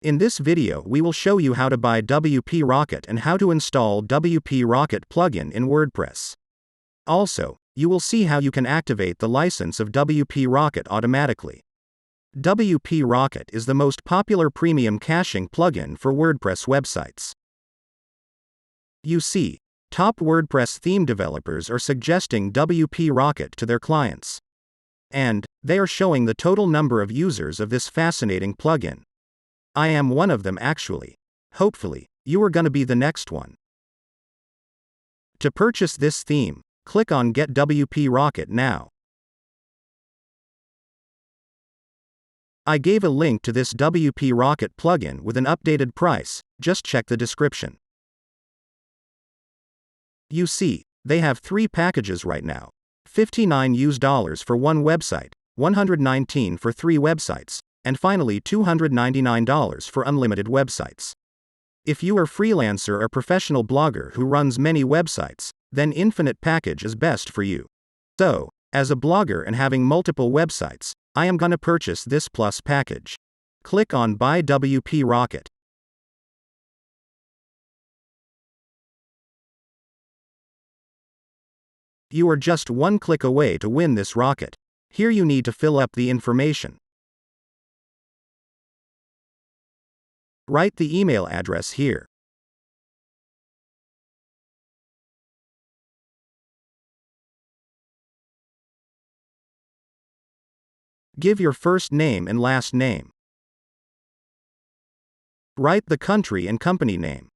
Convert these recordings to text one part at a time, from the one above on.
In this video we will show you how to buy WP Rocket and how to install WP Rocket plugin in WordPress. Also, you will see how you can activate the license of WP Rocket automatically. WP Rocket is the most popular premium caching plugin for WordPress websites. You see, top WordPress theme developers are suggesting WP Rocket to their clients. And they are showing the total number of users of this fascinating plugin. I am one of them actually. Hopefully, you are gonna be the next one. To purchase this theme, click on Get WP Rocket now. I gave a link to this WP Rocket plugin with an updated price, just check the description. You see, they have 3 packages right now. $59 for one website, $119 for 3 websites, and finally $299 for unlimited websites. If you are freelancer or professional blogger who runs many websites, then Infinite package is best for you. So, as a blogger and having multiple websites, I am gonna purchase this Plus package. Click on Buy WP Rocket. You are just one click away to win this rocket. Here you need to fill up the information. Write the email address here. Give your first name and last name. Write the country and company name.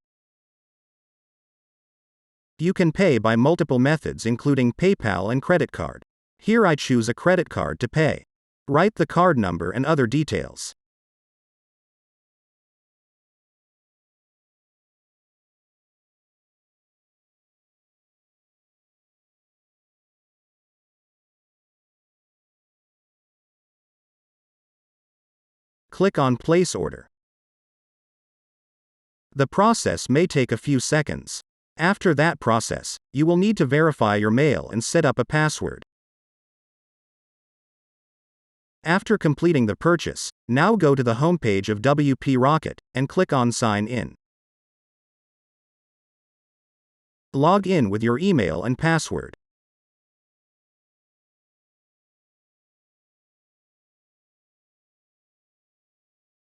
You can pay by multiple methods including PayPal and credit card. Here I choose a credit card to pay. Write the card number and other details. Click on Place Order. The process may take a few seconds. After that process, you will need to verify your mail and set up a password. After completing the purchase, now go to the homepage of WP Rocket and click on Sign In. Log in with your email and password.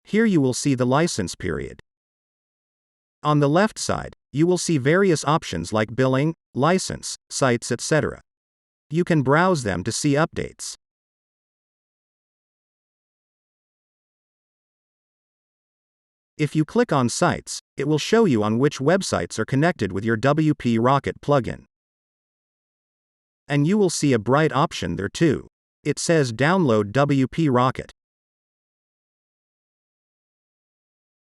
Here you will see the license period. On the left side, you will see various options like billing, license, sites, etc. You can browse them to see updates. If you click on Sites, it will show you on which websites are connected with your WP Rocket plugin. And you will see a bright option there too. It says Download WP Rocket.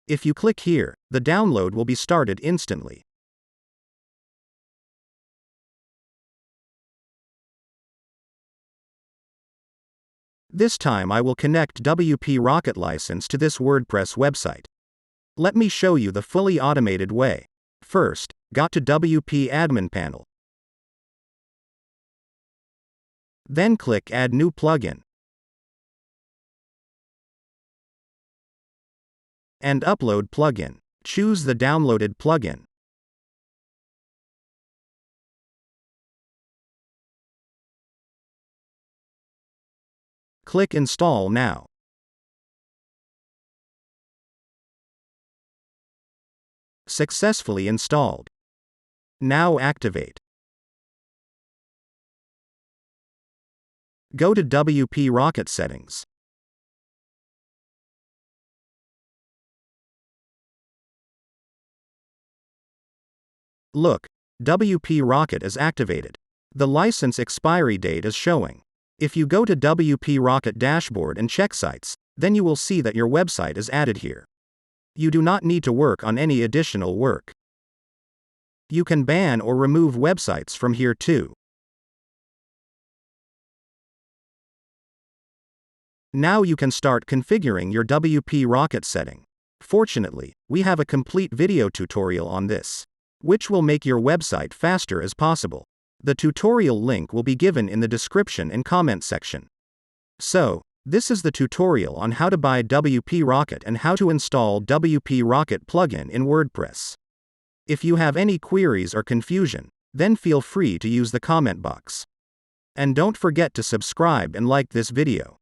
If you click here, the download will be started instantly. This time I will connect WP Rocket license to this WordPress website. Let me show you the fully automated way. First, go to WP Admin Panel. Then click Add New Plugin. And Upload Plugin. Choose the downloaded plugin. Click Install now. Successfully installed. Now activate. Go to WP Rocket Settings. Look, WP Rocket is activated. The license expiry date is showing. If you go to WP Rocket dashboard and check sites, then you will see that your website is added here. You do not need to work on any additional work. You can ban or remove websites from here too. Now you can start configuring your WP Rocket setting. Fortunately, we have a complete video tutorial on this, which will make your website faster as possible. The tutorial link will be given in the description and comment section. So, This is the tutorial on how to buy WP Rocket and how to install WP Rocket plugin in WordPress. If you have any queries or confusion, then feel free to use the comment box. And don't forget to subscribe and like this video.